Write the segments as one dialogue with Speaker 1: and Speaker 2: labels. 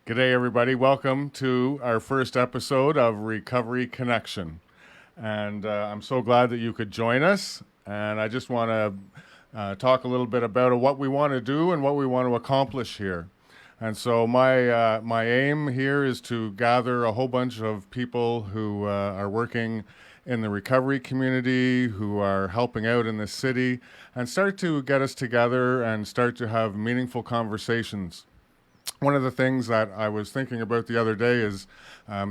Speaker 1: G'day, everybody. Welcome to our first episode of Recovery Connection. And I'm so glad that you could join us. And I just want to talk a little bit about what we want to do and what we want to accomplish here. And so my aim here is to gather a whole bunch of people who are working in the recovery community, who are helping out in the city, and start to get us together and start to have meaningful conversations. One of the things that I was thinking about the other day is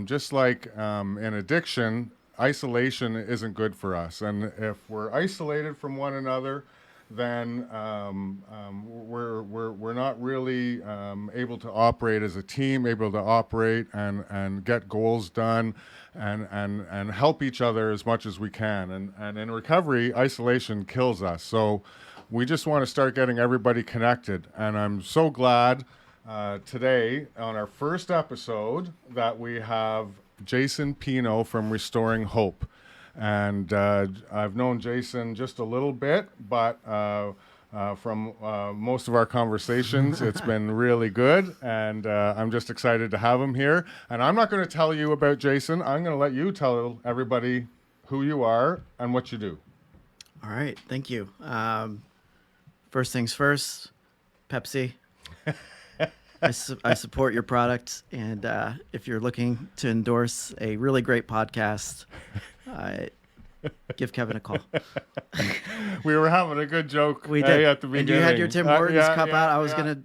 Speaker 1: just like in addiction, isolation isn't good for us. And if we're isolated from one another, then we're not really able to operate as a team, able to operate and get goals done and help each other as much as we can. And in recovery, isolation kills us. So we just want to start getting everybody connected. And I'm so glad today on our first episode that we have Jason Pino from Restoring Hope. And I've known Jason just a little bit, but from most of our conversations, it's been really good. And I'm just excited to have him here. And I'm not going to tell you about Jason. I'm going to let you tell everybody who you are and what you do.
Speaker 2: All right. Thank you. First things first, Pepsi. I support your product, and if you're looking to endorse a really great podcast, give Kevin a call.
Speaker 1: We were having a good joke
Speaker 2: We did.
Speaker 1: At the beginning.
Speaker 2: And you had your Tim Hortons cup out. I was going to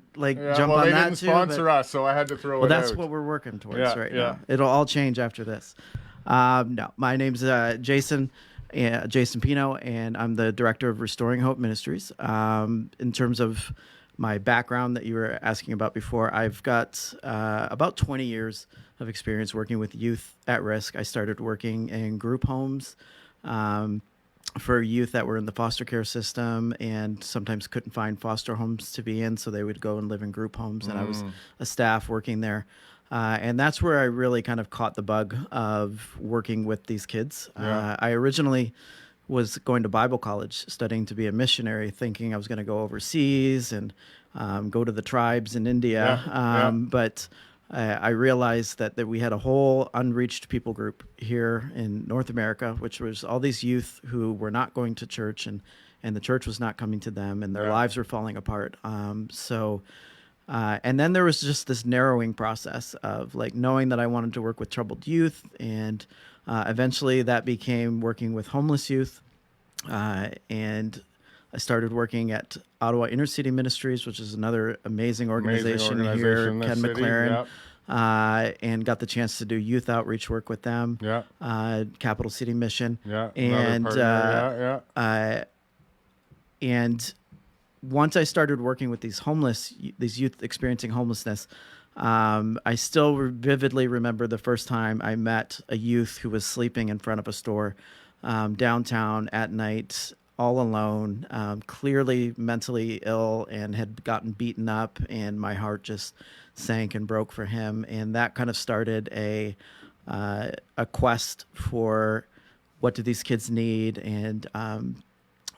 Speaker 2: jump on that too.
Speaker 1: They didn't sponsor us, so I had to throw it out.
Speaker 2: Well, that's what we're working towards now. It'll all change after this. No, my name's Jason Pino, and I'm the director of Restoring Hope Ministries. In terms of my background that you were asking about before, I've got about 20 years of experience working with youth at risk. I started working in group homes for youth that were in the foster care system and sometimes couldn't find foster homes to be in, so they would go and live in group homes, and I was a staff working there. And that's where I really kind of caught the bug of working with these kids. I originally was going to Bible college, studying to be a missionary, thinking I was going to go overseas and go to the tribes in India. But I realized that we had a whole unreached people group here in North America, which was all these youth who were not going to church, and the church was not coming to them, and their lives were falling apart. And then there was just this narrowing process of like knowing that I wanted to work with troubled youth, and eventually that became working with homeless youth. And I started working at Ottawa Ministries, which is another amazing organization here, Ken McLaren, and got the chance to do youth outreach work with them. Capital City Mission. And once I started working with these youth experiencing homelessness, I still vividly remember the first time I met a youth who was sleeping in front of a store downtown at night, all alone, clearly mentally ill, and had gotten beaten up, and my heart just sank and broke for him. And that kind of started a quest for what do these kids need. And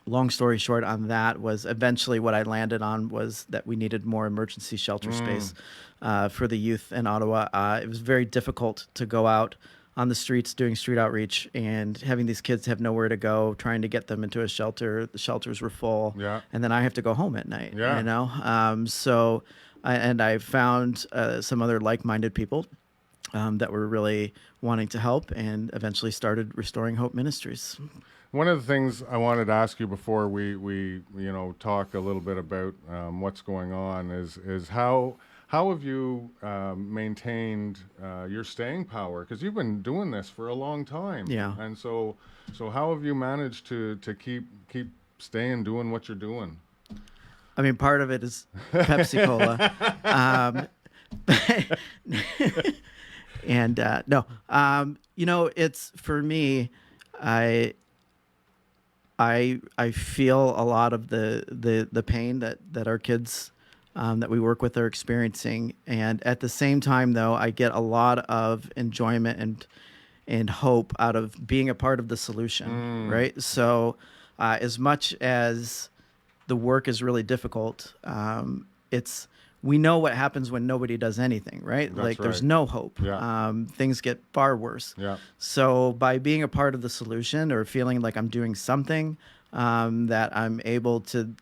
Speaker 2: long story short on that was eventually what I landed on was that we needed more emergency shelter space for the youth in Ottawa. It was very difficult to go out on the streets doing street outreach and having these kids have nowhere to go, trying to get them into a shelter. The shelters were full, and then I have to go home at night, you know? And I found some other like-minded people that were really wanting to help, and eventually started Restoring Hope Ministries.
Speaker 1: One of the things I wanted to ask you before we talk a little bit about what's going on is how have you maintained your staying power? Because you've been doing this for a long time. And so how have you managed to keep staying doing what you're doing?
Speaker 2: I mean, part of it is Pepsi Cola. It's for me, I feel a lot of the pain that our kids that we work with are experiencing, and at the same time, though, I get a lot of enjoyment and hope out of being a part of the solution, right? So, as much as the work is really difficult, it's we know what happens when nobody does anything, right?
Speaker 1: That's
Speaker 2: there's
Speaker 1: right.
Speaker 2: no hope.
Speaker 1: Yeah.
Speaker 2: Things get far worse.
Speaker 1: Yeah.
Speaker 2: So by being a part of the solution or feeling like I'm doing something, that I'm able to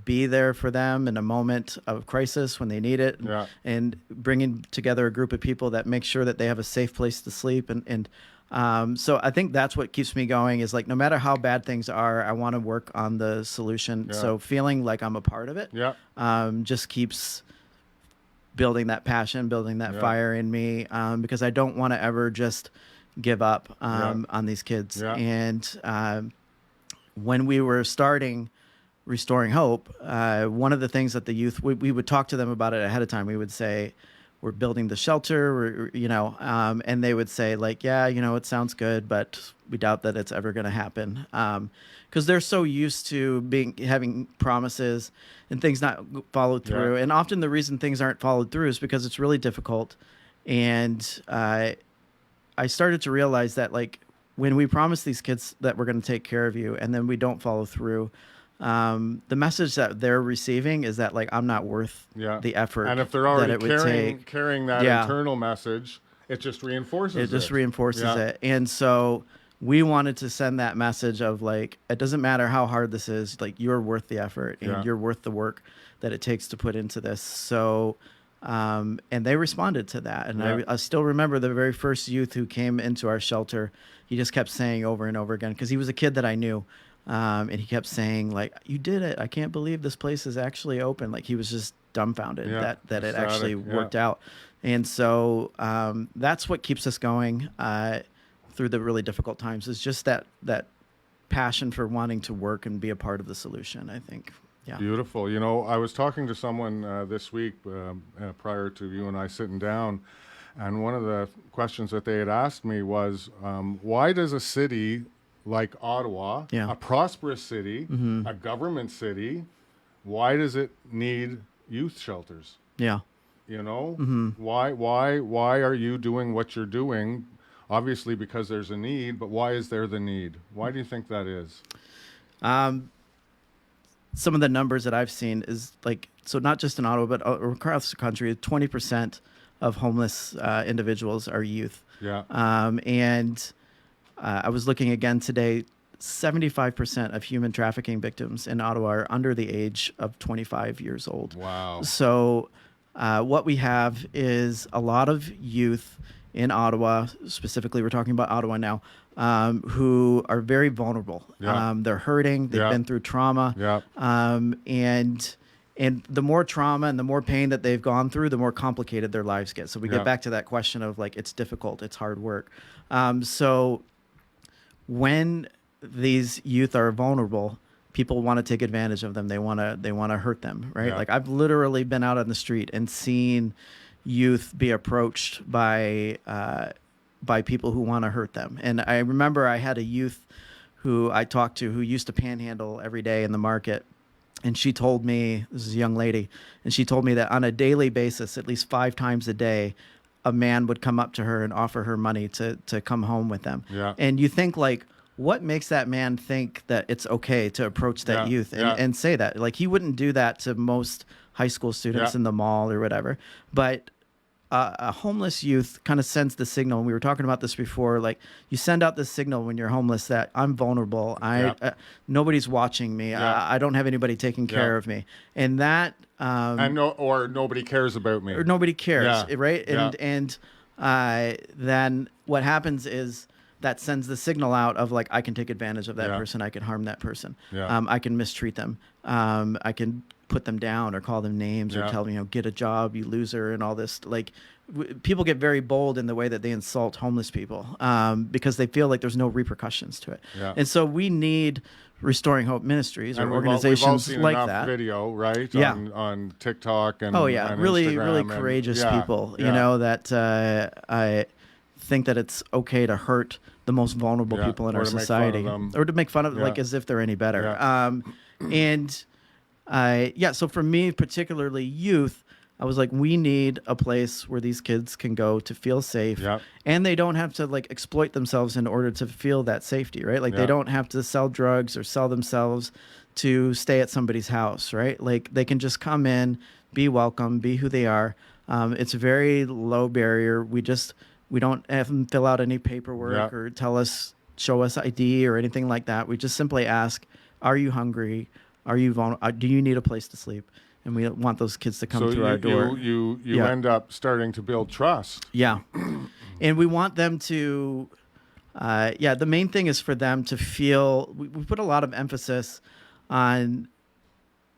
Speaker 2: be there for them in a moment of crisis when they need it, and bringing together a group of people that make sure that they have a safe place to sleep. So I think that's what keeps me going, is like, no matter how bad things are, I want to work on the solution. So feeling like I'm a part of it, just keeps building that passion, building that fire in me, because I don't want to ever just give up on these kids. And when we were starting Restoring Hope, one of the things that the youth, we would talk to them about it ahead of time. We would say, we're building the shelter, and they would say like, yeah, it sounds good, but we doubt that it's ever going to happen. Because they're so used to having promises and things not followed through. And often the reason things aren't followed through is because it's really difficult. And I started to realize that, like, when we promise these kids that we're going to take care of you and then we don't follow through, the message that they're receiving is that, like, I'm not worth the effort.
Speaker 1: And if they're already
Speaker 2: that it would
Speaker 1: carrying that internal message, it just reinforces it.
Speaker 2: It just reinforces it. And so we wanted to send that message of, like, it doesn't matter how hard this is, like, you're worth the effort and you're worth the work that it takes to put into this. So, and they responded to that. And I still remember the very first youth who came into our shelter. He just kept saying over and over again, because he was a kid that I knew. And he kept saying, like, you did it. I can't believe this place is actually open. Like, he was just dumbfounded that it actually worked out. And so that's what keeps us going through the really difficult times, is just that passion for wanting to work and be a part of the solution, I think. Yeah.
Speaker 1: Beautiful. I was talking to someone this week prior to you and I sitting down, and one of the questions that they had asked me was, why does a city like Ottawa, a prosperous city, a government city, why does it need youth shelters?
Speaker 2: Yeah.
Speaker 1: Why are you doing what you're doing? Obviously because there's a need, but why is there the need? Why do you think that is?
Speaker 2: Some of the numbers that I've seen is, like, so not just in Ottawa, but across the country, 20% of homeless individuals are youth.
Speaker 1: Yeah.
Speaker 2: And I was looking again today, 75% of human trafficking victims in Ottawa are under the age of 25 years old.
Speaker 1: Wow.
Speaker 2: So what we have is a lot of youth in Ottawa, specifically we're talking about Ottawa now, who are very vulnerable. They're hurting. They've been through trauma. And the more trauma and the more pain that they've gone through, the more complicated their lives get. So we get back to that question of, like, it's difficult, it's hard work. So when these youth are vulnerable, people want to take advantage of them. They want to hurt them, right? Like, I've literally been out on the street and seen youth be approached by people who want to hurt them. And I remember I had a youth who I talked to who used to panhandle every day in the market. And she told me, this is a young lady, and she told me that on a daily basis, at least 5 times a day, a man would come up to her and offer her money to come home with them. And you think, like, what makes that man think that it's okay to approach that youth and say that? Like, he wouldn't do that to most high school students in the mall or whatever. But a homeless youth kind of sends the signal, and we were talking about this before, like, you send out this signal when you're homeless that I'm vulnerable. Nobody's watching me. I don't have anybody taking care of me. And that...
Speaker 1: or nobody cares about me.
Speaker 2: Or nobody cares, right? And then what happens is that sends the signal out of, like, I can take advantage of that person. I can harm that person. I can mistreat them. I can put them down or call them names or tell them, get a job, you loser, and all this. Like, people get very bold in the way that they insult homeless people because they feel like there's no repercussions to it. And so we need Restoring Hope Ministries or organizations
Speaker 1: we've all seen
Speaker 2: like
Speaker 1: enough
Speaker 2: that.
Speaker 1: Video, right? On TikTok and and
Speaker 2: really
Speaker 1: Instagram
Speaker 2: courageous people. You know, that I think that it's okay to hurt the most vulnerable people in our society, or to make fun of like as if they're any better. So for me, particularly youth, I was like, we need a place where these kids can go to feel safe, and they don't have to, like, exploit themselves in order to feel that safety, right? Like, they don't have to sell drugs or sell themselves to stay at somebody's house, right? Like, they can just come in be welcome, be who they are. It's a very low barrier. We don't have them fill out any paperwork or show us ID or anything like that. We just simply ask, are you hungry? Are you do you need a place to sleep? And we want those kids to come through our door.
Speaker 1: You end up starting to build trust.
Speaker 2: Yeah. And we want them to, the main thing is for them to feel, we put a lot of emphasis on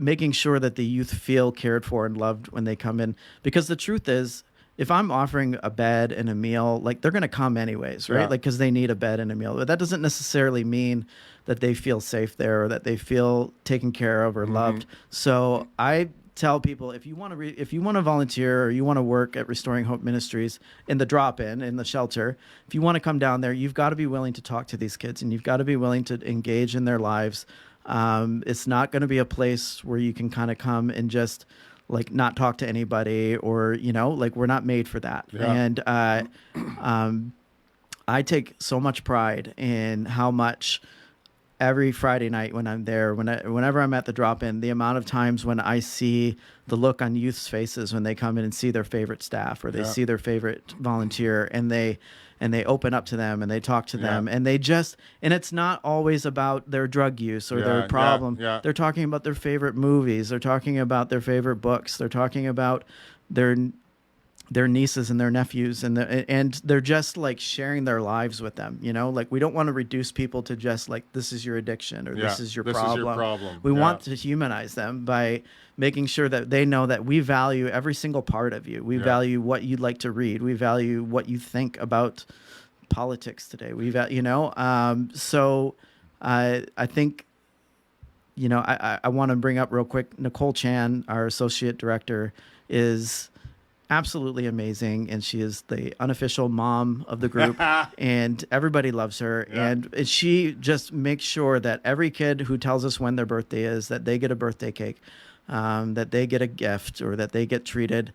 Speaker 2: making sure that the youth feel cared for and loved when they come in. Because the truth is, if I'm offering a bed and a meal, like they're going to come anyways, right? Like, because they need a bed and a meal. But that doesn't necessarily mean that they feel safe there or that they feel taken care of or loved. So I tell people, if you want to volunteer or you want to work at Restoring Hope Ministries in the drop-in, in the shelter, if you want to come down there, you've got to be willing to talk to these kids and you've got to be willing to engage in their lives. It's not going to be a place where you can kind of come and just like not talk to anybody or, like we're not made for that. Yeah. And I take so much pride in how much every Friday night when I'm there, whenever I'm at the drop-in, the amount of times when I see the look on youth's faces when they come in and see their favorite staff or they see their favorite volunteer and they open up to them and they talk to them and and it's not always about their drug use or their problem. They're talking about their favorite movies. They're talking about their favorite books. They're talking about their nieces and their nephews and they're just like sharing their lives with them, like we don't want to reduce people to just like, this is your addiction or this is your problem. We want to humanize them by making sure that they know that we value every single part of you. We value what you'd like to read. We value what you think about politics today. So I think, I want to bring up real quick, Nicole Chan, our associate director, is absolutely amazing, and she is the unofficial mom of the group and everybody loves her. And she just makes sure that every kid who tells us when their birthday is, that they get a birthday cake, that they get a gift, or that they get treated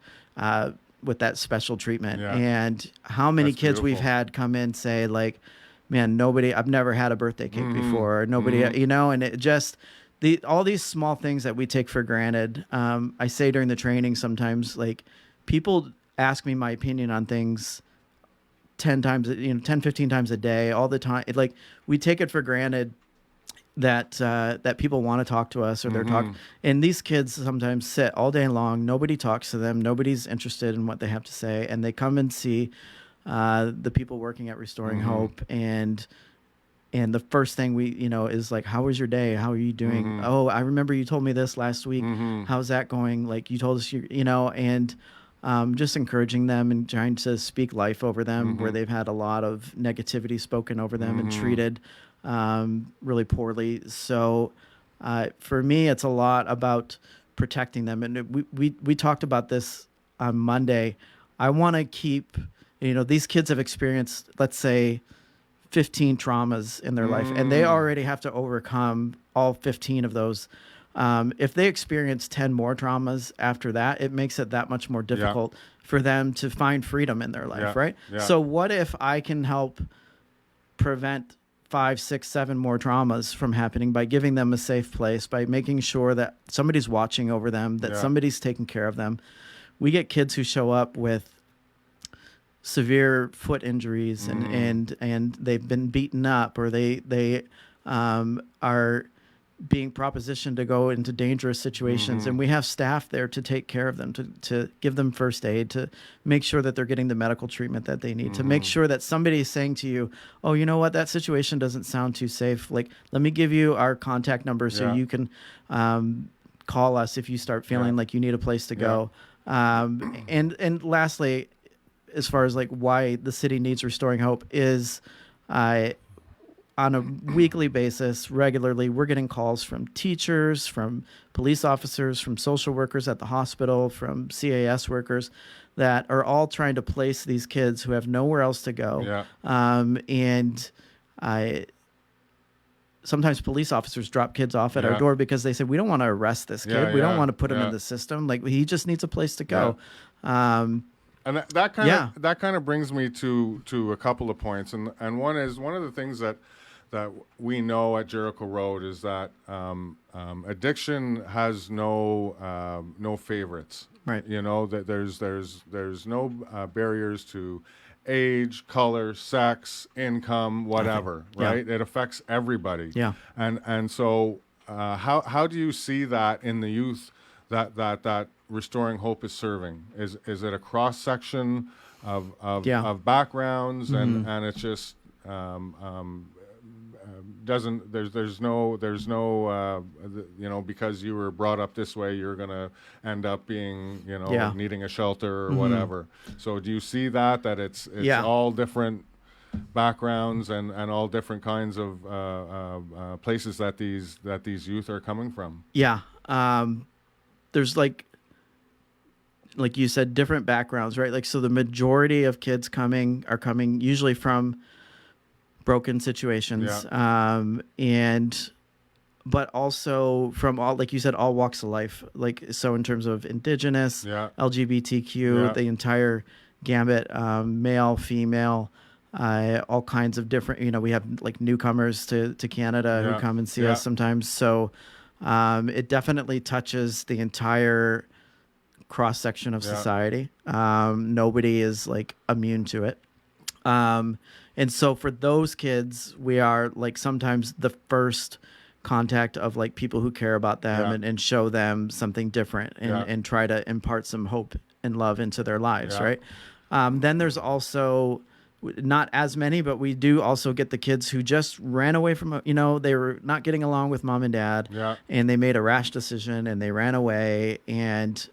Speaker 2: with that special treatment. And how many kids we've had come in say like, man, I've never had a birthday cake before, or nobody, and it just, all these small things that we take for granted. I say during the training sometimes, like, people ask me my opinion on things 10, 15 times a day, all the time. Like, we take it for granted that people want to talk to us or they're talking. And these kids sometimes sit all day long. Nobody talks to them. Nobody's interested in what they have to say. And they come and see the people working at Restoring Hope. And the first thing we, is like, how was your day? How are you doing? Oh, I remember you told me this last week. How's that going? Like, you told us, and just encouraging them and trying to speak life over them where they've had a lot of negativity spoken over them and treated really poorly. So for me, it's a lot about protecting them. And we talked about this on Monday. I want to keep, these kids have experienced, let's say, 15 traumas in their life, and they already have to overcome all 15 of those. If they experience 10 more traumas after that, it makes it that much more difficult for them to find freedom in their life, right? So what if I can help prevent 5, 6, 7 more traumas from happening by giving them a safe place, by making sure that somebody's watching over them, that somebody's taking care of them. We get kids who show up with severe foot injuries and they've been beaten up, or they are being propositioned to go into dangerous situations, and we have staff there to take care of them, to give them first aid, to make sure that they're getting the medical treatment that they need, to make sure that somebody is saying to you, oh, you know what, that situation doesn't sound too safe. Like, let me give you our contact number so you can call us if you start feeling like you need a place to go. And lastly, as far as like why the city needs Restoring Hope is, on a weekly basis, regularly, we're getting calls from teachers, from police officers, from social workers at the hospital, from CAS workers that are all trying to place these kids who have nowhere else to go. Sometimes police officers drop kids off at our door because they say, we don't want to arrest this kid. We don't want to put him in the system. Like, he just needs a place to go.
Speaker 1: And that kind of brings me to a couple of points, and one is, one of the things that that we know at Jericho Road is that addiction has no favorites.
Speaker 2: Right.
Speaker 1: You know, that there's no barriers to age, color, sex, income, whatever.
Speaker 2: Yeah.
Speaker 1: Right. It affects everybody.
Speaker 2: Yeah.
Speaker 1: And so how do you see that in the youth that Restoring Hope is serving? Is it a cross section of backgrounds, and it's just doesn't there's no you know, because you were brought up this way you're gonna end up being, you know, needing a shelter or whatever. So do you see that it's all different backgrounds and all different kinds of places that these youth are coming from?
Speaker 2: There's like you said, different backgrounds, right? Like, so the majority of kids are coming usually from broken situations, but also from all, like you said, all walks of life. Like, so in terms of Indigenous, LGBTQ, the entire gambit, male, female, all kinds of different, you know, we have like newcomers to Canada who come and see us sometimes. So it definitely touches the entire cross section of society. Nobody is like immune to it. And so for those kids, we are like sometimes the first contact of like people who care about them and show them something different and try to impart some hope and love into their lives. Right. Then there's also not as many, but we do also get the kids who just ran away from, you know, they were not getting along with mom and dad and they made a rash decision and they ran away. And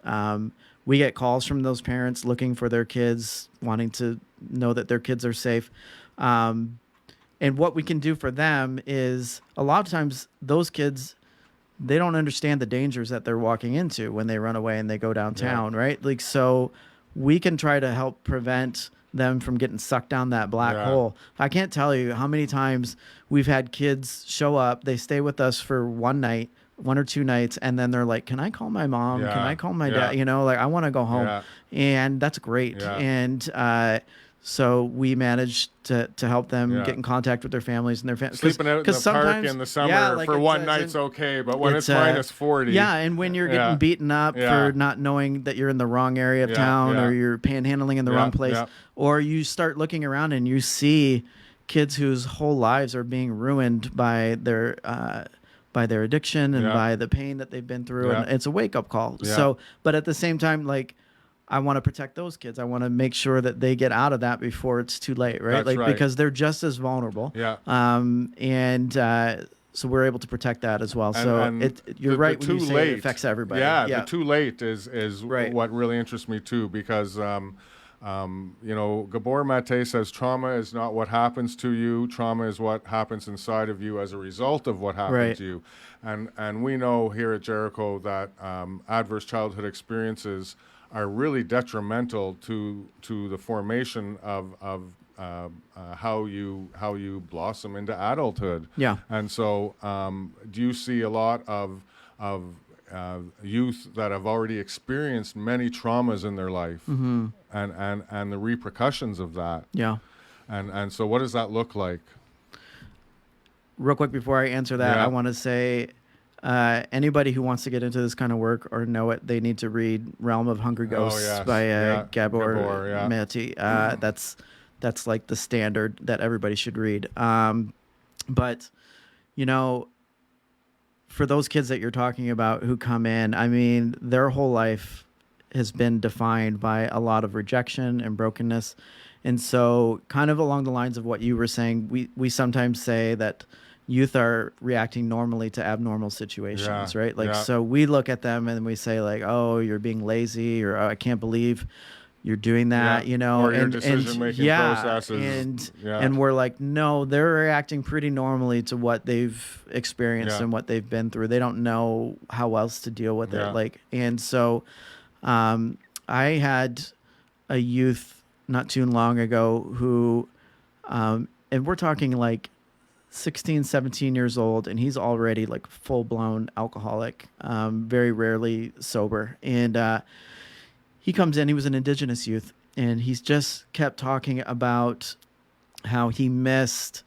Speaker 2: we get calls from those parents looking for their kids, wanting to know that their kids are safe. And what we can do for them is a lot of times those kids, they don't understand the dangers that they're walking into when they run away and they go downtown, right? Like, so we can try to help prevent them from getting sucked down that black hole. I can't tell you how many times we've had kids show up, they stay with us for one or two nights, and then they're like, can I call my mom? Can I call my dad? You know, like, I want to go home. And that's great. And so we managed to help them get in contact with their families and their families.
Speaker 1: Sleeping out in the park in the summer like for one night's okay, but when it's minus 40.
Speaker 2: And when you're getting beaten up for not knowing that you're in the wrong area of town or you're panhandling in the wrong place, or you start looking around and you see kids whose whole lives are being ruined by their addiction and by the pain that they've been through. And it's a wake-up call. So, but at the same time, like, I want to protect those kids. I want to make sure that they get out of that before it's too late, right?
Speaker 1: That's right.
Speaker 2: Because they're just as vulnerable. So we're able to protect that as well. You're right when you say it affects everybody.
Speaker 1: The too late is what really interests me too, because you know, Gabor Mate says trauma is not what happens to you. Trauma is what happens inside of you as a result of what happened to you. And we know here at Jericho that adverse childhood experiences are really detrimental to the formation of how you blossom into adulthood. And so do you see a lot of youth that have already experienced many traumas in their life and the repercussions of that? And so what does that look like?
Speaker 2: Real quick before I answer that, I want to say anybody who wants to get into this kind of work or know it, they need to read Realm of Hungry Ghosts by Gabor Mate. That's like the standard that everybody should read. But, you know, for those kids that you're talking about who come in, I mean, their whole life has been defined by a lot of rejection and brokenness. And so kind of along the lines of what you were saying, we sometimes say that youth are reacting normally to abnormal situations, right? Like, so we look at them and we say like, oh, you're being lazy, or oh, I can't believe you're doing that, you know,
Speaker 1: or your decision-making processes.
Speaker 2: And we're like, no, they're reacting pretty normally to what they've experienced and what they've been through. They don't know how else to deal with it. Like, and so I had a youth not too long ago who, and we're talking like 16, 17 years old, and he's already like full-blown alcoholic, very rarely sober. And he comes in, he was an Indigenous youth, and he's just kept talking about how he missed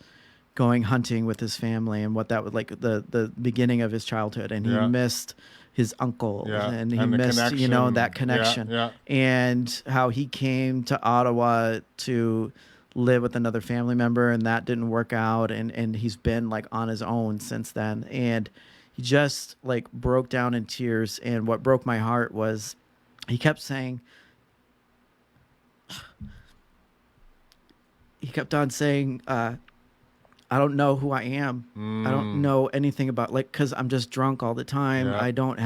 Speaker 2: going hunting with his family and what that was like the beginning of his childhood, and he missed his uncle and he missed, you know, that connection and how he came to Ottawa to live with another family member, and that didn't work out, and he's been like on his own since then, and he just like broke down in tears. And what broke my heart was he kept saying, I don't know who I am. I don't know anything about, like, because I'm just drunk all the time. I don't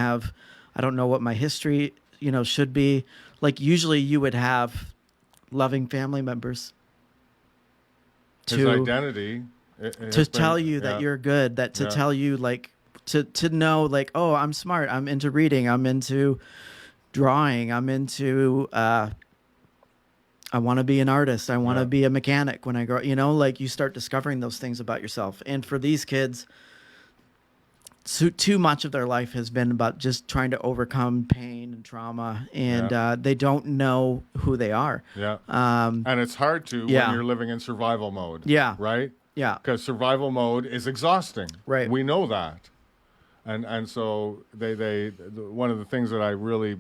Speaker 2: know what my history, you know, should be. Like, usually you would have loving family members
Speaker 1: his identity
Speaker 2: to tell you that you're good, that to tell you, like, to know, like, oh, I'm smart, I'm into reading, I'm into drawing, I'm into I want to be an artist. I want to be a mechanic when I grow, you know, like you start discovering those things about yourself. And for these kids, too much of their life has been about just trying to overcome pain and trauma, and they don't know who they are.
Speaker 1: And it's hard to when you're living in survival mode. Right? Because survival mode is exhausting.
Speaker 2: Right.
Speaker 1: We know that. And so one of the things that I really,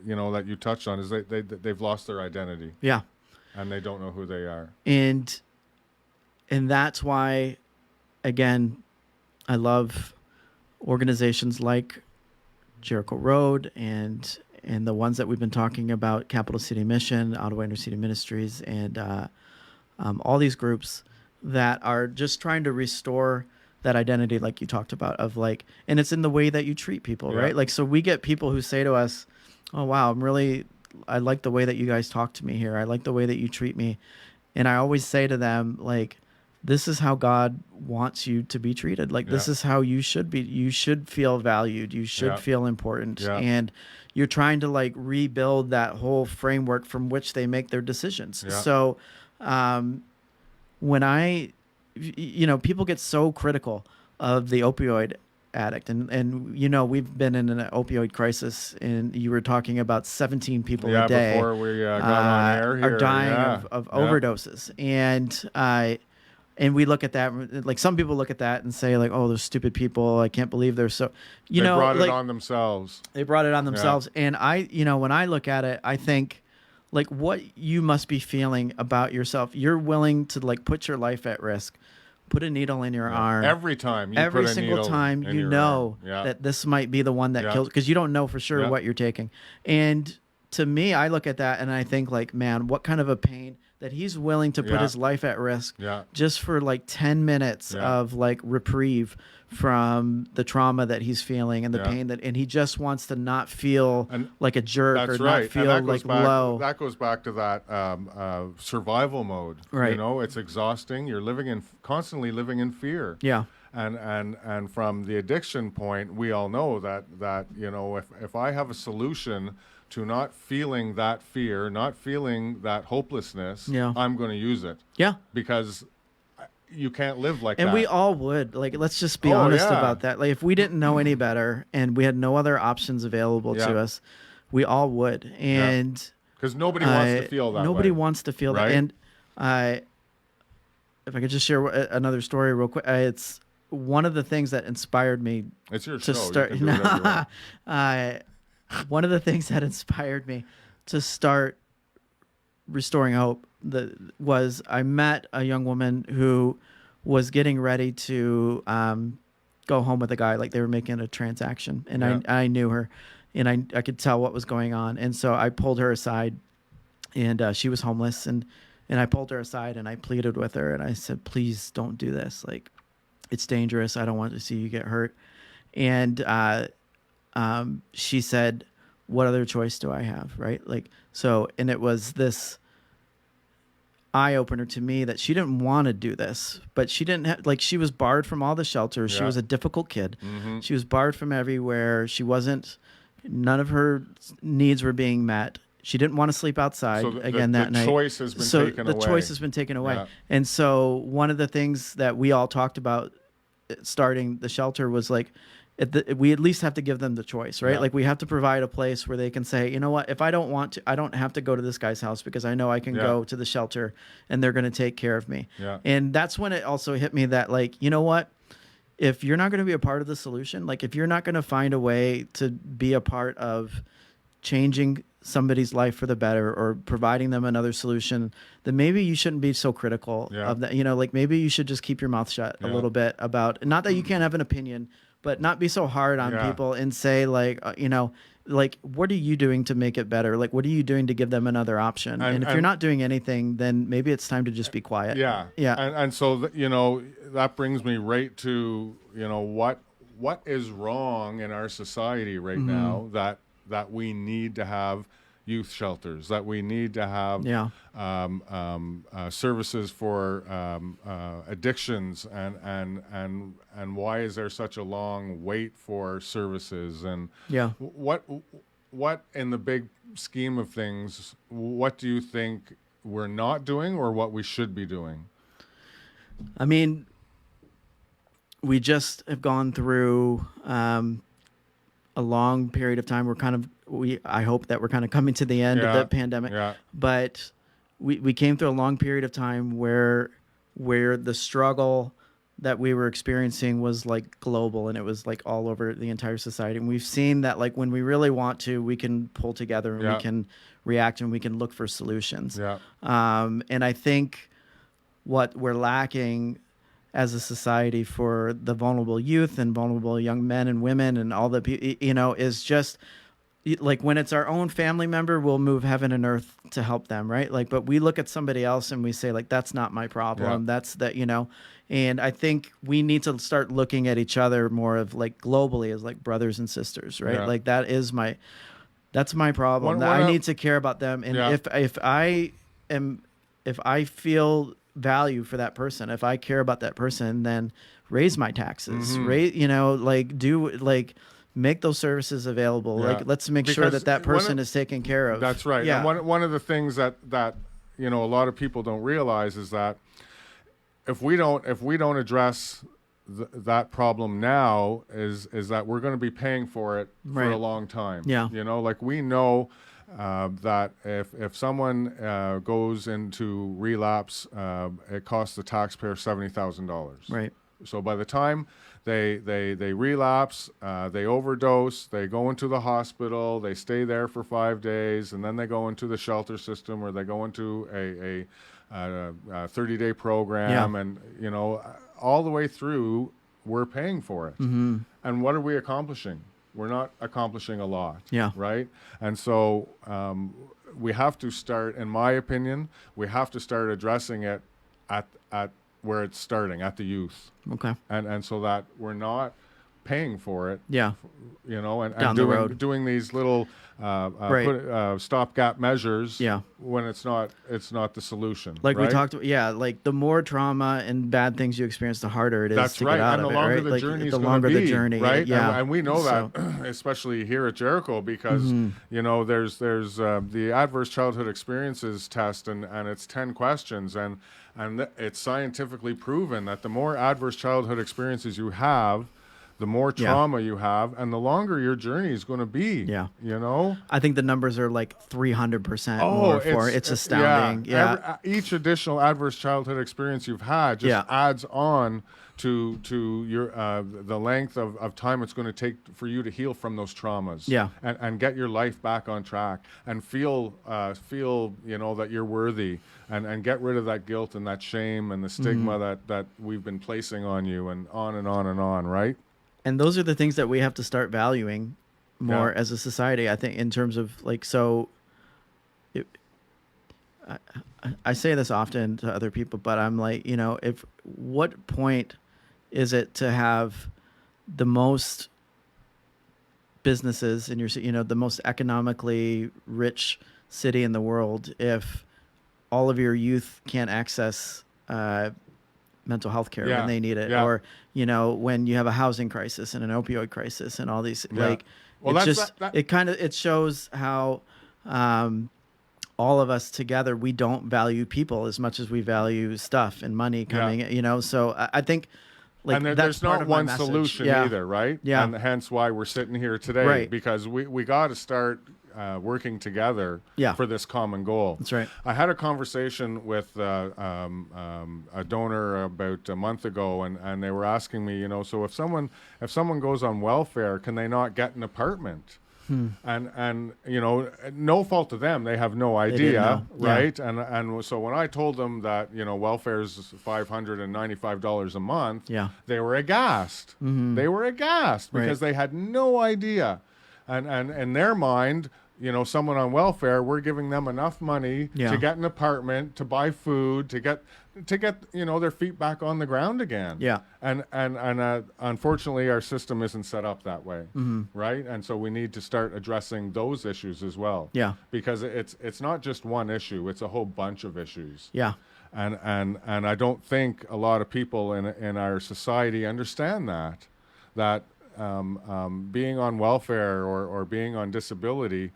Speaker 1: you know, that you touched on is they've lost their identity. And they don't know who they are.
Speaker 2: And that's why, again, I love organizations like Jericho Road and the ones that we've been talking about, Capital City Mission, Ottawa Inner City Ministries, and all these groups that are just trying to restore that identity, like you talked about, of like, and it's in the way that you treat people, right? Like, so we get people who say to us, oh, wow, I like the way that you guys talk to me here. I like the way that you treat me. And I always say to them, like, this is how God wants you to be treated. Like, this is how you should be. You should feel valued. You should feel important. And you're trying to like rebuild that whole framework from which they make their decisions. So when you know, people get so critical of the opioid addict, and you know, we've been in an opioid crisis, and you were talking about 17 people a day
Speaker 1: before we got on air here,
Speaker 2: are dying of overdoses, and we look at that, like some people look at that and say like, oh, those stupid people, I can't believe they're so, they
Speaker 1: brought
Speaker 2: like,
Speaker 1: it on themselves.
Speaker 2: They brought it on themselves. And you know, when I look at it, I think like what you must be feeling about yourself. You're willing to like put your life at risk, put a needle in your arm
Speaker 1: every time.
Speaker 2: Every single time you know that this might be the one that kills, because you don't know for sure what you're taking. And to me, I look at that and I think like, man, what kind of a pain that he's willing to put his life at risk just for like 10 minutes of like reprieve from the trauma that he's feeling and the pain and he just wants to not feel like a jerk or not feel like low.
Speaker 1: That goes back to that survival mode.
Speaker 2: Right.
Speaker 1: You know, it's exhausting. You're constantly living in fear. And from the addiction point, we all know that you know, if I have a solution to not feeling that fear, not feeling that hopelessness, I'm going to use it. Because you can't live like that.
Speaker 2: And we all would. Like, let's just be honest about that. Like, if we didn't know any better and we had no other options available to us, we all would. And
Speaker 1: because nobody wants to feel that
Speaker 2: Nobody
Speaker 1: way.
Speaker 2: wants to feel that. And if I could just share another story real quick. It's one of the things that inspired me.
Speaker 1: It's your
Speaker 2: to
Speaker 1: show.
Speaker 2: Start.
Speaker 1: You can do whatever you want.
Speaker 2: One of the things that inspired me to start Restoring Hope was I met a young woman who was getting ready to go home with a guy. Like, they were making a transaction, and I knew her, and I could tell what was going on. And so I pulled her aside, and she was homeless, and I pulled her aside and I pleaded with her, and I said, please don't do this. Like, it's dangerous. I don't want to see you get hurt. And she said, what other choice do I have? Right? Like, so, and it was this eye opener to me that she didn't want to do this, but she didn't have, like, she was barred from all the shelters. She was a difficult kid. She was barred from everywhere. None of her needs were being met. She didn't want to sleep outside that night.
Speaker 1: The choice has been taken away.
Speaker 2: The choice has been taken away. And so one of the things that we all talked about starting the shelter was like, we at least have to give them the choice, right?
Speaker 1: Yeah.
Speaker 2: Like we have to provide a place where they can say, you know what, if I don't want to, I don't have to go to this guy's house because I know I can go to the shelter and they're going to take care of me.
Speaker 1: Yeah.
Speaker 2: And that's when it also hit me that, like, you know what, if you're not going to be a part of the solution, like if you're not going to find a way to be a part of changing somebody's life for the better or providing them another solution, then maybe you shouldn't be so critical of that. You know, like maybe you should just keep your mouth shut a little bit about, not that you can't have an opinion, but not be so hard on people and say like, you know, like, what are you doing to make it better? Like, what are you doing to give them another option? And if you're not doing anything, then maybe it's time to just be quiet.
Speaker 1: Yeah.
Speaker 2: Yeah.
Speaker 1: And so, you know, that brings me right to, you know, what is wrong in our society right now that we need to have youth shelters, that we need to have services for addictions, and why is there such a long wait for services, and what in the big scheme of things, what do you think we're not doing or what we should be doing?
Speaker 2: I mean, we just have gone through a long period of time. I hope that we're kind of coming to the end of the pandemic. Yeah. But we came through a long period of time where the struggle that we were experiencing was like global, and it was like all over the entire society. And we've seen that, like, when we really want to, we can pull together and we can react and we can look for solutions. Yeah. And I think what we're lacking as a society for the vulnerable youth and vulnerable young men and women and all the people, you know, is just like, when it's our own family member, we'll move heaven and earth to help them, right? Like, but we look at somebody else and we say, like, that's not my problem. That's that, you know. And I think we need to start looking at each other more of like globally as like brothers and sisters, right? Yeah. Like that's my problem. I need to care about them. And if I feel value for that person, if I care about that person, then raise my taxes, make those services available. Yeah. Like, let's make sure that person is taken care of.
Speaker 1: That's right. Yeah. And one of the things that you know, a lot of people don't realize is that if we don't address that problem now, is that we're going to be paying for it for a long time. Yeah. You know, like, we know that if someone goes into relapse, it costs the taxpayer $70,000. Right. So by the time they relapse, they overdose, they go into the hospital, they stay there for 5 days, and then they go into the shelter system, or they go into a 30-day program, and, you know, all the way through, we're paying for it. Mm-hmm. And what are we accomplishing? We're not accomplishing a lot. Yeah. Right. And so we have to start, in my opinion, we have to start addressing it at where it's starting, at the youth. Okay. And so that we're not paying for it. Yeah. You know, and doing these little stopgap measures. Yeah. When it's not the solution.
Speaker 2: Like, we talked about, like, the more trauma and bad things you experience, the harder it is to get out of it. Right.
Speaker 1: The journey is going to be, the journey, right? Yeah. And we know that, especially here at Jericho, because you know, there's the adverse childhood experiences test, and it's 10 questions, and it's scientifically proven that the more adverse childhood experiences you have, the more trauma you have, and the longer your journey is going to be. Yeah. You know?
Speaker 2: I think the numbers are like 300% more for it. It's astounding. Yeah.
Speaker 1: Each additional adverse childhood experience you've had just adds on to your the length of time it's going to take for you to heal from those traumas. Yeah. And get your life back on track, and feel you know, that you're worthy, and get rid of that guilt and that shame and the stigma that we've been placing on you, and on and on and on, right?
Speaker 2: And those are the things that we have to start valuing more as a society, I think, in terms of, like, so I say this often to other people, but I'm like, you know, what point is it to have the most businesses in your, you know, the most economically rich city in the world, if all of your youth can't access mental health care when they need it, or, you know, when you have a housing crisis and an opioid crisis and all these, like, well, it shows how all of us together, we don't value people as much as we value stuff and money coming, you know. So I think Like,
Speaker 1: and
Speaker 2: that's
Speaker 1: there's
Speaker 2: part
Speaker 1: not
Speaker 2: of my
Speaker 1: one
Speaker 2: message.
Speaker 1: solution
Speaker 2: Yeah.
Speaker 1: either, right?
Speaker 2: Yeah.
Speaker 1: And hence why we're sitting here today,
Speaker 2: Right.
Speaker 1: because we got to start working together
Speaker 2: Yeah.
Speaker 1: for this common goal.
Speaker 2: That's right.
Speaker 1: I had a conversation with a donor about a month ago, and they were asking me, so if someone goes on welfare, can they not get an apartment? And no fault to them, they have no
Speaker 2: didn't
Speaker 1: idea,
Speaker 2: know.
Speaker 1: right? And so when I told them that welfare is $595 a month, they were aghast. They were aghast because they had no idea, and in their mind, someone on welfare, we're giving them enough money to get an apartment, to buy food, to get their feet back on the ground again.
Speaker 2: Yeah.
Speaker 1: And unfortunately, our system isn't set up that way, right? And so we need to start addressing those issues as well.
Speaker 2: Yeah.
Speaker 1: Because it's not just one issue; it's a whole bunch of issues.
Speaker 2: Yeah.
Speaker 1: And I don't think a lot of people in our society understand that being on welfare or being on disability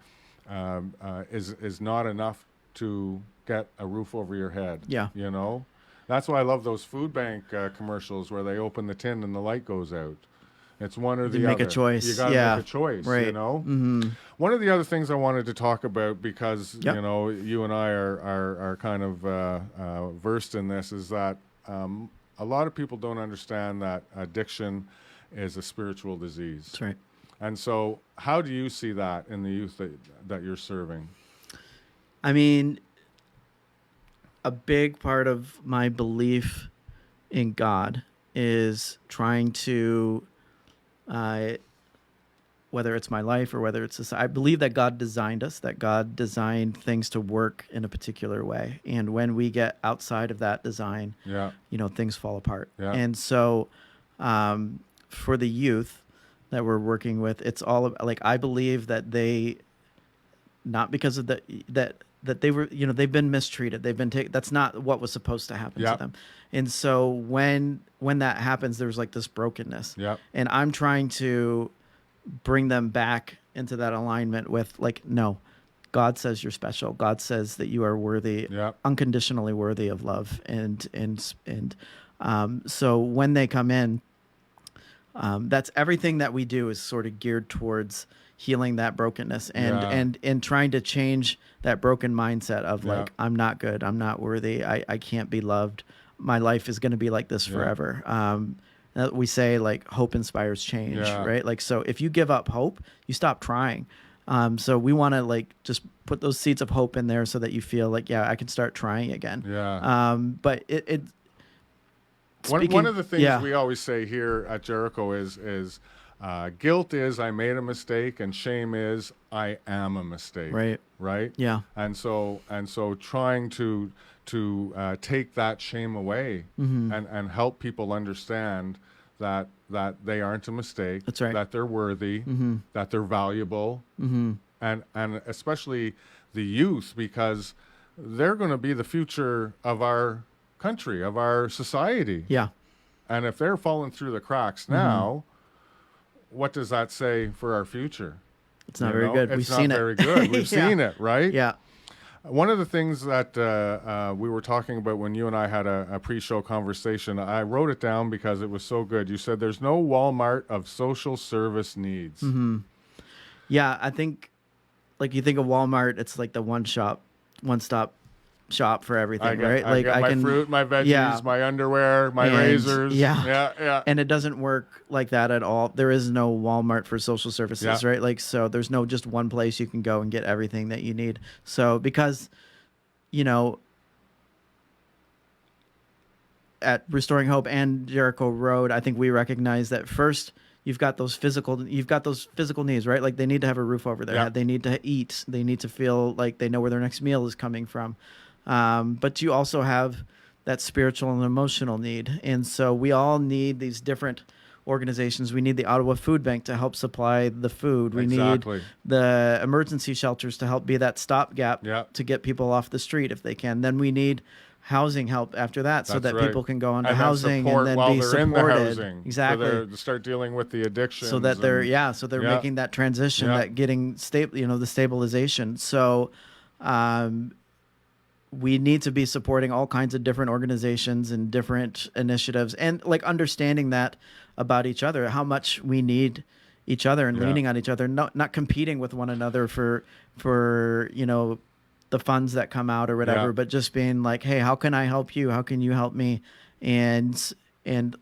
Speaker 1: is not enough to get a roof over your head.
Speaker 2: Yeah.
Speaker 1: That's why I love those food bank commercials where they open the tin and the light goes out. It's one or the other.
Speaker 2: Make a choice.
Speaker 1: You got to make a choice,
Speaker 2: Right.
Speaker 1: One of the other things I wanted to talk about, because you and I are kind of versed in this, is that a lot of people don't understand that addiction is a spiritual disease.
Speaker 2: That's right.
Speaker 1: And so how do you see that in the youth that you're serving?
Speaker 2: I mean, a big part of my belief in God is trying to, whether it's my life or whether it's I believe that God designed us, that God designed things to work in a particular way. And when we get outside of that design, things fall apart.
Speaker 1: Yeah.
Speaker 2: And so for the youth that we're working with, it's all about, like, I believe that they, not because of that they were, they've been mistreated. They've been taken. That's not what was supposed to happen to them. And so when that happens, there's like this brokenness. And I'm trying to bring them back into that alignment with, like, no, God says you're special. God says that you are worthy, unconditionally worthy of love. And so when they come in, that's everything that we do is sort of geared towards healing that brokenness and trying to change that broken mindset of like, I'm not good, I'm not worthy, I can't be loved, my life is going to be like this forever. We say, like, hope inspires change, right? Like, so if you give up hope, you stop trying. So we want to, like, just put those seeds of hope in there so that you feel like, I can start trying again. But
Speaker 1: one of the things we always say here at Jericho is guilt is I made a mistake, and shame is I am a mistake. Right.
Speaker 2: Yeah.
Speaker 1: And so trying to take that shame away and help people understand that they aren't a mistake.
Speaker 2: That's right.
Speaker 1: That they're worthy. That they're valuable. And especially the youth, because they're going to be the future of our country, of our society.
Speaker 2: Yeah.
Speaker 1: And if they're falling through the cracks now, what does that say for our future?
Speaker 2: It's not very good.
Speaker 1: It's not very good. We've seen it, right?
Speaker 2: Yeah.
Speaker 1: One of the things that we were talking about when you and I had a pre-show conversation, I wrote it down because it was so good. You said there's no Walmart of social service needs.
Speaker 2: Yeah, I think, like, you think of Walmart, it's like the one-stop shop for everything, right?
Speaker 1: I got my fruit, my veggies, my underwear, my razors.
Speaker 2: Yeah. And it doesn't work like that at all. There is no Walmart for social services, right? Like, so there's no just one place you can go and get everything that you need. So because, at Restoring Hope and Jericho Road, I think we recognize that first you've got those physical needs, right? Like, they need to have a roof over their head. They need to eat. They need to feel like they know where their next meal is coming from. But you also have that spiritual and emotional need. And so we all need these different organizations. We need the Ottawa Food Bank to help supply the food. We need the emergency shelters to help be that stopgap to get people off the street if they can. Then we need housing help after that, so that people can go into housing and then be supported.
Speaker 1: Exactly. To start dealing with the addiction.
Speaker 2: So that they're making that transition, that getting the stabilization. So we need to be supporting all kinds of different organizations and different initiatives, and like understanding that about each other, how much we need each other and leaning on each other, not competing with one another for the funds that come out or whatever, but just being like, hey, how can I help you? How can you help me? And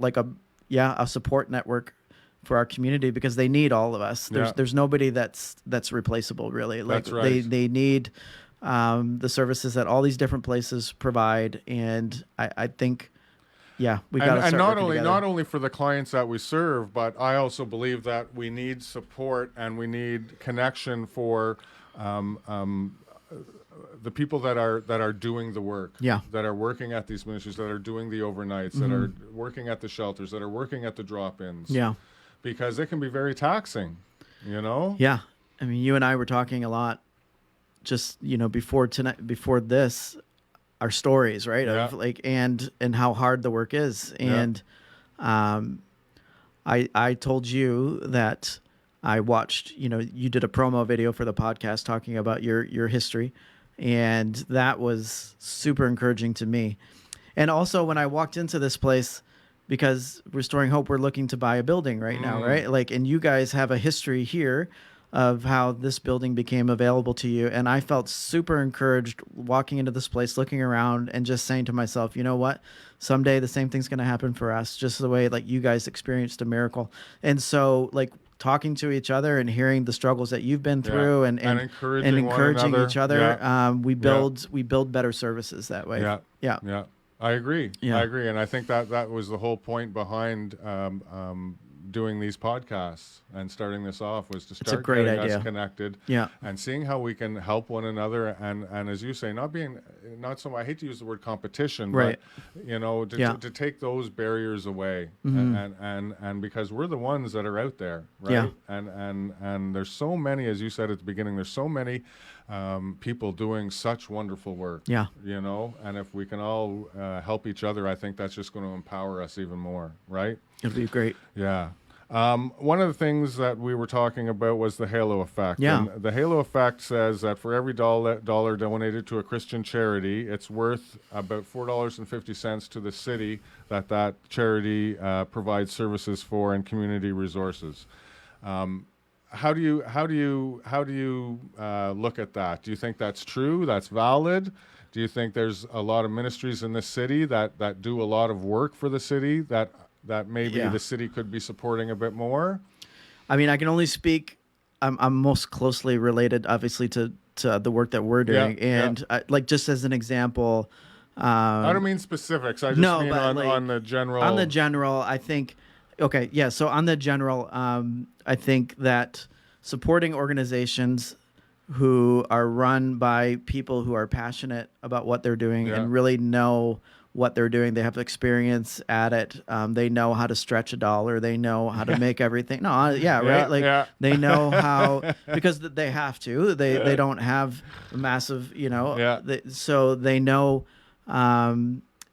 Speaker 2: like a support network for our community, because they need all of us. There's nobody that's replaceable, really. Like
Speaker 1: that's right.
Speaker 2: they need the services that all these different places provide, and I think we got to start
Speaker 1: and
Speaker 2: working
Speaker 1: not
Speaker 2: together.
Speaker 1: only for the clients that we serve, but I also believe that we need support and we need connection for the people that are doing the work, that are working at these ministries, that are doing the overnights, that are working at the shelters, that are working at the drop-ins. Because it can be very taxing,
Speaker 2: Yeah. I mean, you and I were talking a lot just, before this, our stories, right? Of like, and how hard the work is. And I told you that I watched, you did a promo video for the podcast talking about your history, and that was super encouraging to me. And also when I walked into this place, because Restoring Hope, we're looking to buy a building right now, right? Like, and you guys have a history here of how this building became available to you. And I felt super encouraged walking into this place, looking around and just saying to myself, you know what, someday the same thing's going to happen for us, just the way like you guys experienced a miracle. And so like talking to each other and hearing the struggles that you've been through and encouraging each other, we build better services that way.
Speaker 1: Yeah. I agree. I agree. And I think that was the whole point behind doing these podcasts and starting this off, was to start getting us connected and seeing how we can help one another. And as you say, not so, I hate to use the word competition, but to take those barriers away and because we're the ones that are out there, right? And there's so many, as you said at the beginning, there's so many people doing such wonderful work, and if we can all help each other, I think that's just going to empower us even more, right?
Speaker 2: It'll be great.
Speaker 1: Yeah. One of the things that we were talking about was the halo effect.
Speaker 2: Yeah.
Speaker 1: And the halo effect says that for every dollar donated to a Christian charity, it's worth about $4.50 to the city that charity provides services for and community resources. How do you look at that? Do you think that's true? That's valid? Do you think there's a lot of ministries in this city that do a lot of work for the city that maybe the city could be supporting a bit more?
Speaker 2: I mean, I can only speak. I'm most closely related, obviously, to the work that we're doing, like just as an example.
Speaker 1: I don't mean specifics. I just mean on the general.
Speaker 2: On the general, I think. Okay, yeah. So on the general, I think that supporting organizations who are run by people who are passionate about what they're doing and really know what they're doing. They have experience at it. They know how to stretch a dollar. They know how to make everything. Right? Like they know how, because they have to. They don't have massive, so they know.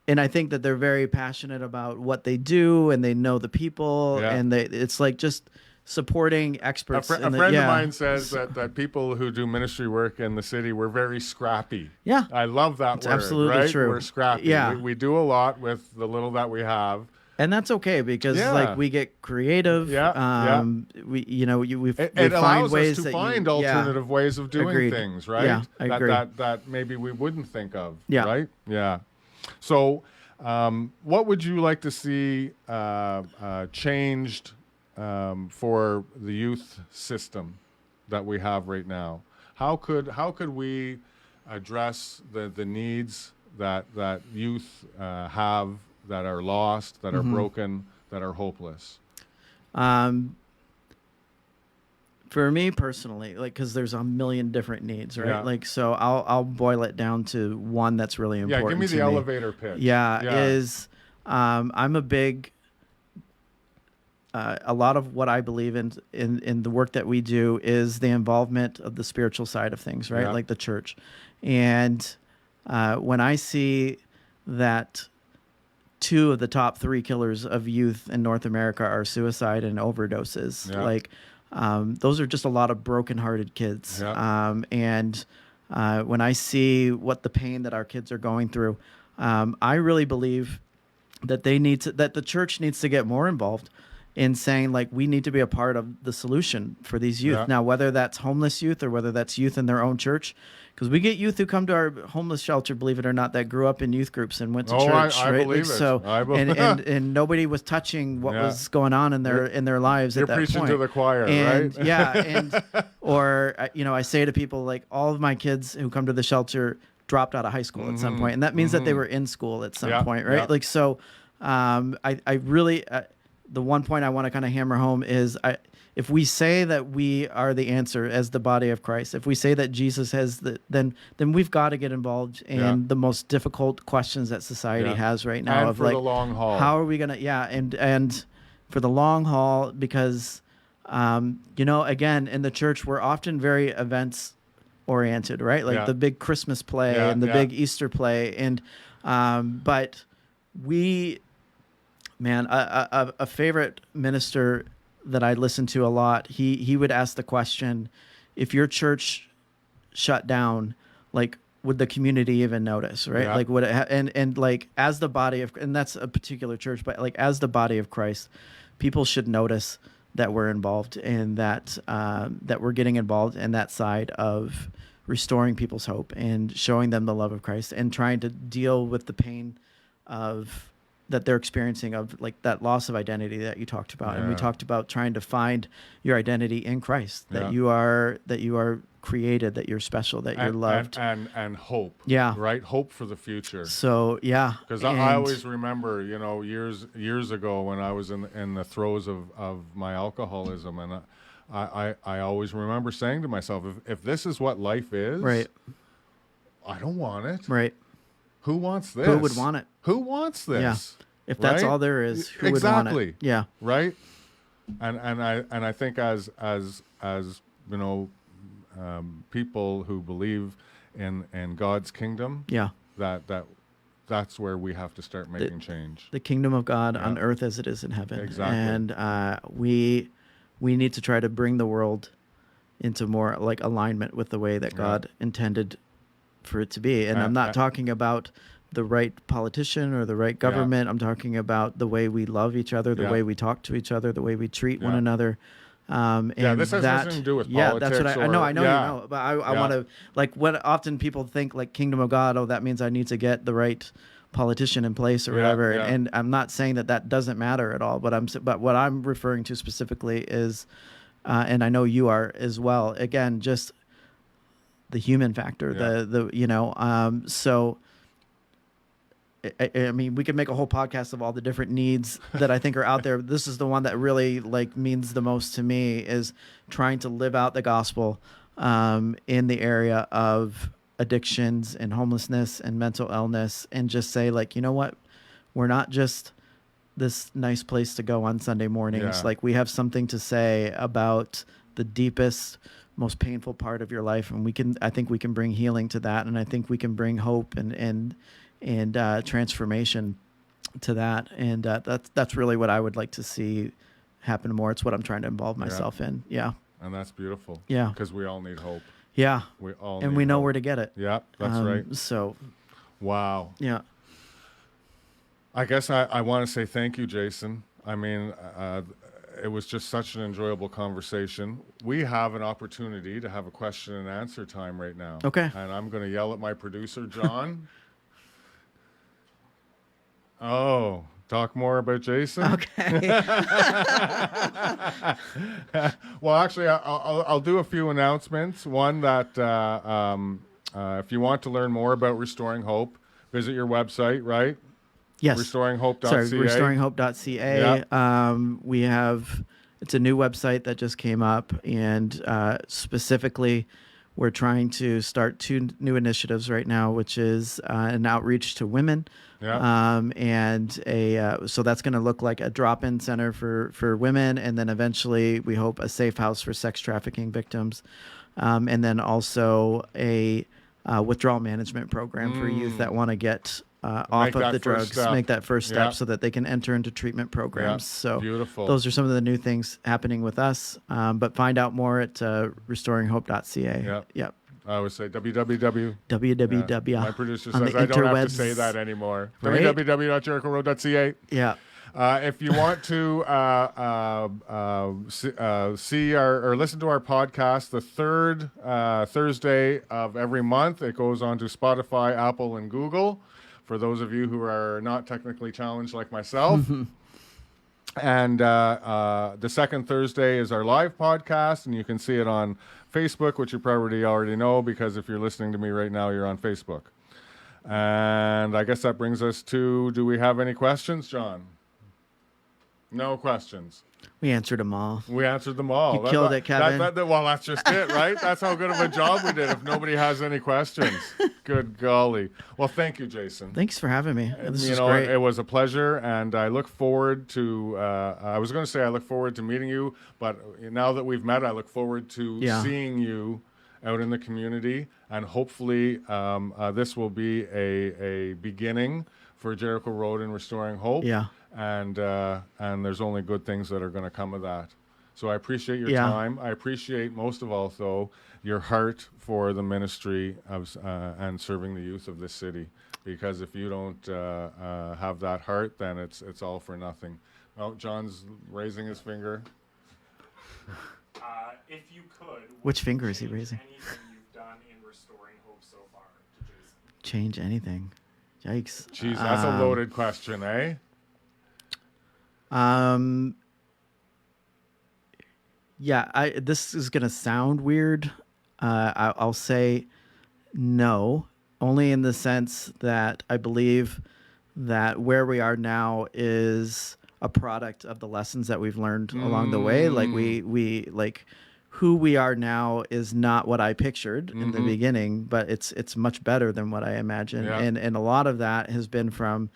Speaker 2: And I think that they're very passionate about what they do, and they know the people, and it's like just supporting experts.
Speaker 1: A friend of mine says that people who do ministry work in the city, we're very scrappy.
Speaker 2: Yeah.
Speaker 1: I love that
Speaker 2: it's
Speaker 1: word.
Speaker 2: Absolutely
Speaker 1: right?
Speaker 2: true.
Speaker 1: We're scrappy.
Speaker 2: Yeah.
Speaker 1: We do a lot with the little that we have.
Speaker 2: And that's okay, because like we get creative. We
Speaker 1: allows
Speaker 2: find ways
Speaker 1: us to find alternative ways of doing things, right?
Speaker 2: Yeah, I agree.
Speaker 1: That maybe we wouldn't think of.
Speaker 2: Yeah.
Speaker 1: Right? Yeah. So what would you like to see changed for the youth system that we have right now? How could we address the needs that youth have, that are lost, that are broken, that are hopeless?
Speaker 2: For me personally, like, because there's a million different needs, right?
Speaker 1: Yeah.
Speaker 2: Like, so I'll boil it down to one that's really important.
Speaker 1: Yeah, give me the elevator pitch.
Speaker 2: Is I'm a big. A lot of what I believe in the work that we do is the involvement of the spiritual side of things, right? Like the church. And when I see that 2 of the top 3 killers of youth in North America are suicide and overdoses, like those are just a lot of brokenhearted kids. And when I see what the pain that our kids are going through, I really believe that that the church needs to get more involved in saying, like, we need to be a part of the solution for these youth.
Speaker 1: Yeah.
Speaker 2: Now, whether that's homeless youth or whether that's youth in their own church, because we get youth who come to our homeless shelter, believe it or not, that grew up in youth groups and went to church.
Speaker 1: I
Speaker 2: right?
Speaker 1: believe
Speaker 2: like,
Speaker 1: it.
Speaker 2: So,
Speaker 1: I believe
Speaker 2: and nobody was touching what was going on in their lives
Speaker 1: You're
Speaker 2: at that
Speaker 1: preaching
Speaker 2: point.
Speaker 1: to the choir,
Speaker 2: and,
Speaker 1: right?
Speaker 2: Yeah, and or I say to people, like, all of my kids who come to the shelter dropped out of high school at some point, and that means that they were in school at some point, right?
Speaker 1: Yeah.
Speaker 2: Like, so I really the one point I want to kind of hammer home is if we say that we are the answer as the body of Christ, if we say that Jesus has then we've got to get involved in the most difficult questions that society has right now,
Speaker 1: and
Speaker 2: of
Speaker 1: for
Speaker 2: like,
Speaker 1: the long haul.
Speaker 2: how are we gonna and for the long haul, because again, in the church we're often very events oriented, right? Like the big Christmas play and the big Easter play, and but a favorite minister that I listened to a lot, he would ask the question, if your church shut down, like, would the community even notice, right? Like, would it and like, as the body of, and that's a particular church, but like, as the body of Christ, people should notice that we're involved in that, that we're getting involved in that side of restoring people's hope and showing them the love of Christ and trying to deal with the pain of that they're experiencing, of like that loss of identity that you talked about. And we talked about trying to find your identity in Christ, that you are created, that you're special, that you're loved,
Speaker 1: and hope.
Speaker 2: Yeah.
Speaker 1: Right. Hope for the future.
Speaker 2: So, yeah.
Speaker 1: Because I always remember, years ago when I was in the throes of my alcoholism, and I always remember saying to myself, if this is what life is,
Speaker 2: right,
Speaker 1: I don't want it.
Speaker 2: Right.
Speaker 1: Who wants this?
Speaker 2: Who would want it?
Speaker 1: Who wants this?
Speaker 2: Yeah. If that's all there is, who would want it? Yeah.
Speaker 1: Right. And I think as people who believe in God's kingdom, that's where we have to start making change.
Speaker 2: The kingdom of God on earth as it is in heaven.
Speaker 1: Exactly.
Speaker 2: And we need to try to bring the world into more like alignment with the way that God intended for it to be. And I'm not talking about the right politician or the right government. I'm talking about the way we love each other, the way we talk to each other, the way we treat one another. And
Speaker 1: this has nothing to do with politics.
Speaker 2: That's what I know. You know, but I want to, like, what often people think, like, kingdom of God, that means I need to get the right politician in place or whatever. And I'm not saying that doesn't matter at all, but what I'm referring to specifically is, and I know you are as well, again, just the human factor, so I mean, we could make a whole podcast of all the different needs that I think are out there. This is the one that really like means the most to me, is trying to live out the gospel in the area of addictions and homelessness and mental illness, and just say, like, you know what, we're not just this nice place to go on Sunday mornings. Like, we have something to say about the deepest, most painful part of your life, and I think we can bring healing to that, and I think we can bring hope and transformation to that, and that's really what I would like to see happen more. It's what I'm trying to involve myself in. Yeah,
Speaker 1: and that's beautiful.
Speaker 2: Yeah,
Speaker 1: because we all need hope.
Speaker 2: Yeah,
Speaker 1: we all
Speaker 2: and we know where to get it.
Speaker 1: Yeah, that's right.
Speaker 2: So,
Speaker 1: wow.
Speaker 2: Yeah,
Speaker 1: I guess I want to say thank you, Jason. I mean, it was just such an enjoyable conversation. We have an opportunity to have a question and answer time right now.
Speaker 2: Okay.
Speaker 1: And I'm going to yell at my producer, John. Oh, talk more about Jason?
Speaker 2: Okay.
Speaker 1: Well, actually, I'll do a few announcements. One, that if you want to learn more about Restoring Hope, visit your website, right?
Speaker 2: Yes.
Speaker 1: RestoringHope.ca.
Speaker 2: Sorry, RestoringHope.ca. Yeah. It's a new website that just came up, and specifically, we're trying to start 2 new initiatives right now, which is an outreach to women. Yeah. So that's going to look like a drop-in center for women, and then eventually, we hope, a safe house for sex trafficking victims, and then also a withdrawal management program for youth that want to get off of the drugs, make that first step so that they can enter into treatment programs. So
Speaker 1: beautiful.
Speaker 2: Those are some of the new things happening with us. But find out more at restoringhope.ca.
Speaker 1: Yep. I would say www.
Speaker 2: www.
Speaker 1: My producer
Speaker 2: on
Speaker 1: says
Speaker 2: the
Speaker 1: I don't have to
Speaker 2: interwebs.
Speaker 1: say that anymore.
Speaker 2: Right?
Speaker 1: www.jerichoroad.ca.
Speaker 2: Yeah.
Speaker 1: If you want to see or listen to our podcast, the third Thursday of every month, it goes on to Spotify, Apple, and Google. For those of you who are not technically challenged like myself. And the second Thursday is our live podcast, and you can see it on Facebook, which you probably already know, because if you're listening to me right now, you're on Facebook. And I guess that brings us to, do we have any questions, John? No questions.
Speaker 2: We answered them all.
Speaker 1: We answered them all.
Speaker 2: You killed it, Kevin.
Speaker 1: Well, that's just it, right? That's how good of a job we did if nobody has any questions. Good golly. Well, thank you, Jason.
Speaker 2: Thanks for having me. This is great.
Speaker 1: It was a pleasure, and I look forward to, I was going to say I look forward to meeting you, but now that we've met, I look forward to seeing you out in the community, and hopefully this will be a beginning for Jericho Road and Restoring Hope.
Speaker 2: Yeah.
Speaker 1: And there's only good things that are going to come of that. So I appreciate your time. I appreciate most of all, though, your heart for the ministry of and serving the youth of this city. Because if you don't have that heart, then it's all for nothing. Oh, John's raising his finger.
Speaker 3: If you could,
Speaker 2: which finger is he raising?
Speaker 3: Anything you've done in Restoring Hope so far to Jason?
Speaker 2: Change anything? Yikes!
Speaker 1: Jeez, that's a loaded question, eh?
Speaker 2: Yeah, this is gonna sound weird. I'll say no, only in the sense that I believe that where we are now is a product of the lessons that we've learned along the way. Like we like who we are now is not what I pictured in the beginning, but it's much better than what I imagined.
Speaker 1: Yeah.
Speaker 2: And a lot of that has been from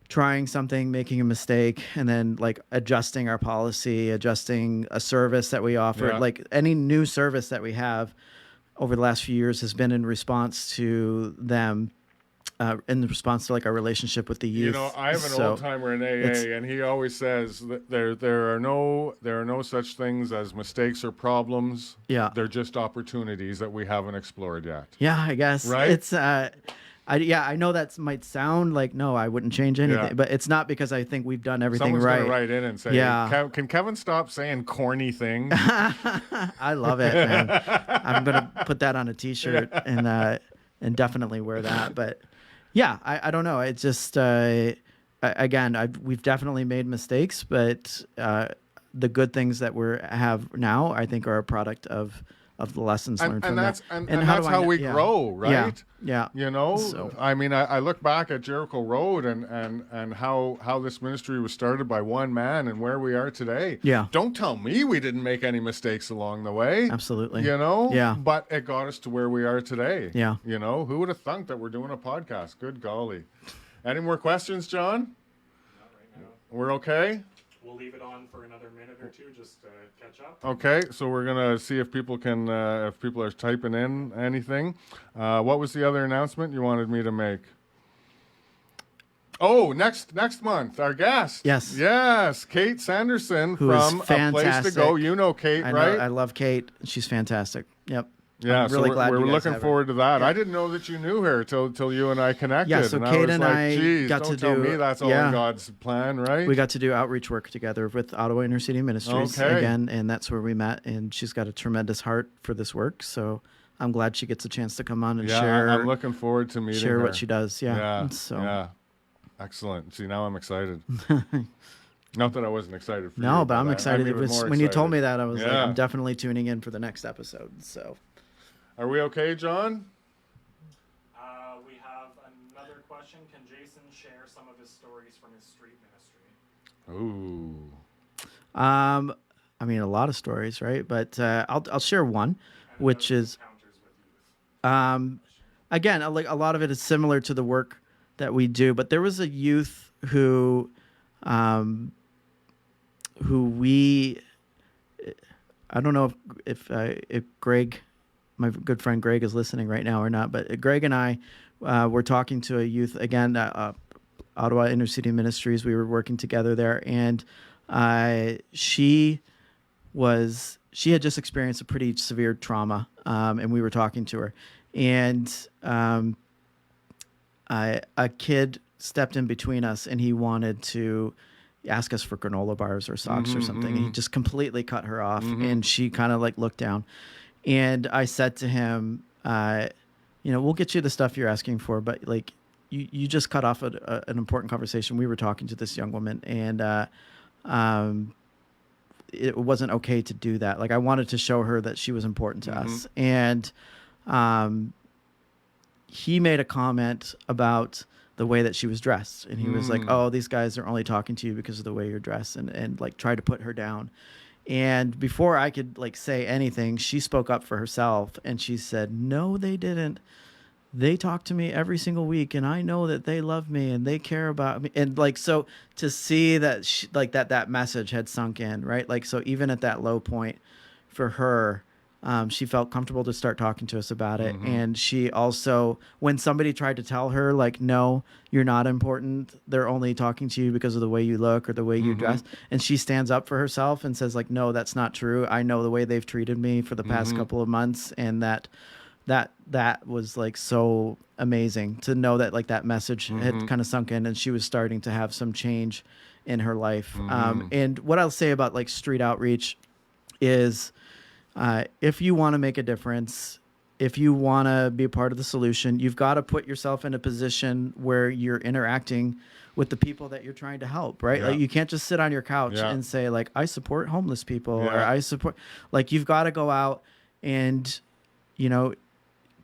Speaker 2: trying something, making a mistake, and then like adjusting our policy, adjusting a service that we offer.
Speaker 1: Yeah.
Speaker 2: Like any new service that we have over the last few years has been in response to them, in response to like our relationship with the youth.
Speaker 1: You know, I have an old timer in AA, and he always says that there are no such things as mistakes or problems.
Speaker 2: Yeah.
Speaker 1: They're just opportunities that we haven't explored yet.
Speaker 2: Yeah, I guess.
Speaker 1: Right?
Speaker 2: It's I know that might sound like, no, I wouldn't change anything, but it's not because I think we've done everything
Speaker 1: Someone's
Speaker 2: right.
Speaker 1: Someone's going to write in and say, can Kevin stop saying corny things?
Speaker 2: I love it, man. I'm going to put that on a t-shirt and definitely wear that. But yeah, I don't know. It's just, again, we've definitely made mistakes, but the good things that we have now, I think, are a product of the lessons learned from that.
Speaker 1: And that's how we grow, right?
Speaker 2: Yeah.
Speaker 1: You know, I mean, I look back at Jericho Road and how this ministry was started by one man and where we are today.
Speaker 2: Yeah.
Speaker 1: Don't tell me we didn't make any mistakes along the way.
Speaker 2: Absolutely.
Speaker 1: You know?
Speaker 2: Yeah.
Speaker 1: But it got us to where we are today.
Speaker 2: Yeah.
Speaker 1: You know, who would have thunk that we're doing a podcast? Good golly. Any more questions, John?
Speaker 3: Not right now.
Speaker 1: We're okay?
Speaker 3: We'll leave it on for another minute or two just to catch up.
Speaker 1: Okay, so we're gonna see if people can, if people are typing in anything. What was the other announcement you wanted me to make? Oh, next month, our guest. Yes, Kate Sanderson from A Place to Go. You know Kate, right?
Speaker 2: I love Kate. She's fantastic. Yep.
Speaker 1: Yeah,
Speaker 2: I'm really glad
Speaker 1: we're
Speaker 2: you guys
Speaker 1: looking
Speaker 2: have
Speaker 1: forward
Speaker 2: her.
Speaker 1: to that.
Speaker 2: Yeah.
Speaker 1: I didn't know that you knew her till you and I connected.
Speaker 2: Yeah, so
Speaker 1: and
Speaker 2: Kate
Speaker 1: I was
Speaker 2: and
Speaker 1: like,
Speaker 2: I
Speaker 1: geez,
Speaker 2: got
Speaker 1: don't
Speaker 2: to
Speaker 1: tell
Speaker 2: do-
Speaker 1: me that's all
Speaker 2: yeah.
Speaker 1: in God's plan, right?
Speaker 2: We got to do outreach work together with Ottawa Inner City Ministries again, and that's where we met. And she's got a tremendous heart for this work, so I'm glad she gets a chance to come on and share.
Speaker 1: I'm looking forward to meeting
Speaker 2: share
Speaker 1: her.
Speaker 2: what she does. Yeah.
Speaker 1: Yeah. Excellent. See, now I'm excited. Not that I wasn't excited for you.
Speaker 2: No, but I'm excited.
Speaker 1: even more
Speaker 2: When you told me that, I was like,
Speaker 1: Yeah.
Speaker 2: I'm definitely tuning in for the next episode. So
Speaker 1: Are we okay, John?
Speaker 3: We have another question. Can Jason share some of his stories from his street ministry?
Speaker 1: Ooh.
Speaker 2: I mean, a lot of stories, right? But I'll share one, which is
Speaker 3: Encounters with youth.
Speaker 2: again, like a lot of it is similar to the work that we do. But there was a youth who we, I don't know if Greg, my good friend Greg, is listening right now or not. But Greg and I were talking to a youth again, Ottawa Inner City Ministries. We were working together there, and she she had just experienced a pretty severe trauma, and we were talking to her, and a kid stepped in between us, and he wanted to ask us for granola bars or socks or something. And he just completely cut her off, and she kind of like looked down. And I said to him, we'll get you the stuff you're asking for, but like you just cut off an important conversation. We were talking to this young woman, and it wasn't okay to do that. Like I wanted to show her that she was important to us. And he made a comment about the way that she was dressed. And he was like, oh, these guys are only talking to you because of the way you're dressed, and like tried to put her down. And before I could like say anything, she spoke up for herself, and she said, no, they didn't. They talk to me every single week, and I know that they love me and they care about me. And like, so to see that that message had sunk in, right? Like, so even at that low point for her, she felt comfortable to start talking to us about it. And she also, when somebody tried to tell her like, no, you're not important, they're only talking to you because of the way you look or the way you dress, and she stands up for herself and says like, no, that's not true. I know the way they've treated me for the past couple of months, and that was like so amazing to know that like that message had kind of sunk in, and she was starting to have some change in her life. And what I'll say about like street outreach is, if you want to make a difference, if you want to be a part of the solution, you've got to put yourself in a position where you're interacting with the people that you're trying to help, right? Like you can't just sit on your couch and say like, I support homeless people or I support, like you've got to go out and,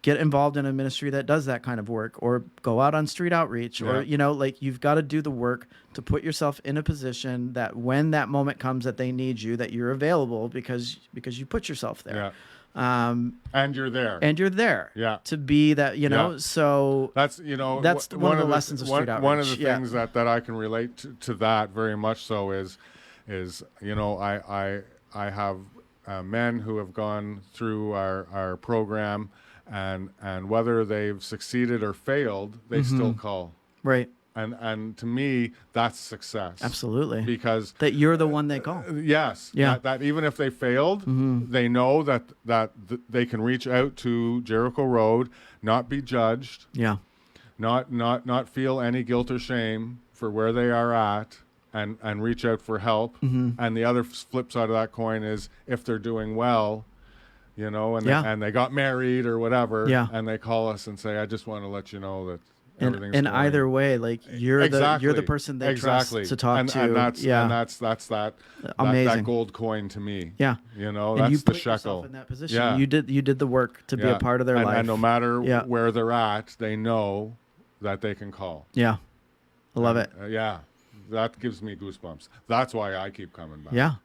Speaker 2: get involved in a ministry that does that kind of work, or go out on street outreach, or, like you've got to do the work to put yourself in a position that when that moment comes that they need you, that you're available because you put yourself there.
Speaker 1: And you're there.
Speaker 2: To be that, so
Speaker 1: that's,
Speaker 2: that's one of the lessons of street outreach.
Speaker 1: One of the things that I can relate to that very much so is, I have men who have gone through our program, and whether they've succeeded or failed, they still call.
Speaker 2: Right.
Speaker 1: And to me, that's success.
Speaker 2: Absolutely.
Speaker 1: Because
Speaker 2: that you're the one they call.
Speaker 1: Yes.
Speaker 2: Yeah.
Speaker 1: That even if they failed, they know that they can reach out to Jericho Road, not be judged.
Speaker 2: Yeah.
Speaker 1: Not feel any guilt or shame for where they are at, and reach out for help. And the other flip side of that coin is if they're doing well, and they got married or whatever, and they call us and say, I just want to let you know that everything's
Speaker 2: and
Speaker 1: going.
Speaker 2: Either way, like you're the person they trust to talk to.
Speaker 1: And that's that
Speaker 2: amazing.
Speaker 1: That gold coin to me.
Speaker 2: Yeah.
Speaker 1: That's
Speaker 2: you
Speaker 1: the
Speaker 2: put
Speaker 1: shekel.
Speaker 2: Yourself in that position.
Speaker 1: Yeah.
Speaker 2: You did the work to be a part of their life.
Speaker 1: And no matter where they're at, they know that they can call.
Speaker 2: Yeah. I love it.
Speaker 1: That gives me goosebumps. That's why I keep coming back.
Speaker 2: Yeah.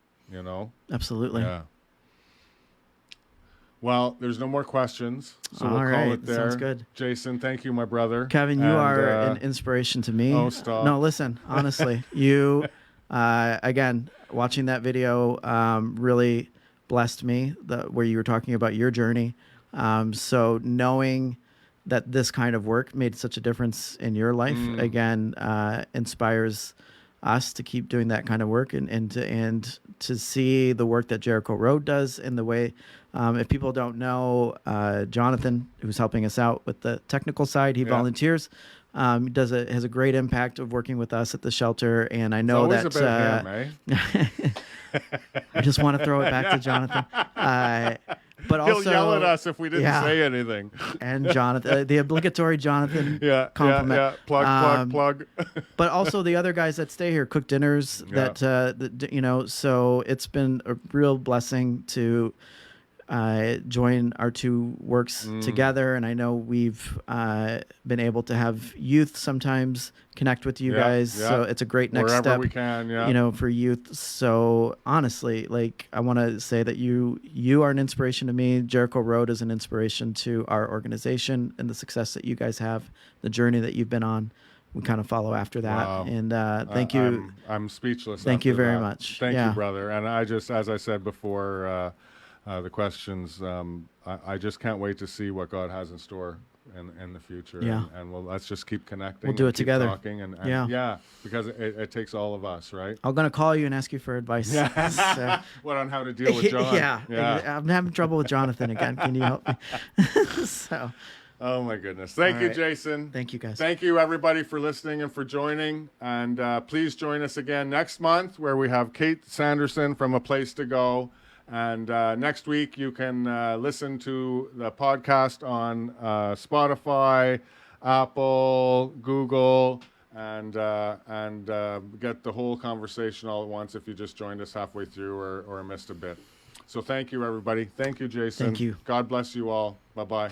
Speaker 1: Absolutely.
Speaker 2: Yeah.
Speaker 1: Well, there's no more questions, so we'll call it there.
Speaker 2: Sounds good.
Speaker 1: Jason, thank you, my brother.
Speaker 2: Kevin, you are an inspiration to me.
Speaker 1: Oh, stop.
Speaker 2: No, listen, honestly, you, again, watching that video really blessed me, where you were talking about your journey. So knowing that this kind of work made such a difference in your life, again, inspires us to keep doing that kind of work, and to see the work that Jericho Road does, and the way, if people don't know, Jonathan, who's helping us out with the technical side, he volunteers, has a great impact of working with us at the shelter. And I know
Speaker 1: it's always about him, eh?
Speaker 2: I just want to throw it back to Jonathan. But also,
Speaker 1: he'll yell at us if we didn't say anything.
Speaker 2: And Jonathan, the obligatory Jonathan compliment.
Speaker 1: Plug.
Speaker 2: But also the other guys that stay here cook dinners. So it's been a real blessing to join our two works together. And I know we've been able to have youth sometimes connect with you guys. So it's a great next
Speaker 1: Wherever
Speaker 2: step,
Speaker 1: we can,
Speaker 2: for youth. So honestly, like, I want to say that you are an inspiration to me. Jericho Road is an inspiration to our organization, and the success that you guys have, the journey that you've been on. We kind of follow after that. Wow. And thank you.
Speaker 1: I'm speechless.
Speaker 2: Thank you very much.
Speaker 1: Thank you, brother. And I just, as I said before, the questions. I just can't wait to see what God has in store in the future.
Speaker 2: Yeah.
Speaker 1: And let's just keep connecting.
Speaker 2: We'll do
Speaker 1: and
Speaker 2: it
Speaker 1: keep
Speaker 2: together.
Speaker 1: Talking and because it takes all of us, right?
Speaker 2: I'm gonna call you and ask you for advice. So,
Speaker 1: What on how to deal with John?
Speaker 2: Yeah. I'm having trouble with Jonathan again. Can you help me? So.
Speaker 1: Oh my goodness. Thank you,
Speaker 2: right.
Speaker 1: Jason.
Speaker 2: Thank you, guys.
Speaker 1: Thank you, everybody, for listening and for joining. And please join us again next month, where we have Kate Sanderson from A Place to Go. And next week, you can listen to the podcast on Spotify, Apple, Google, and get the whole conversation all at once if you just joined us halfway through or missed a bit. So thank you, everybody. Thank you, Jason.
Speaker 2: Thank you.
Speaker 1: God bless you all. Bye-bye.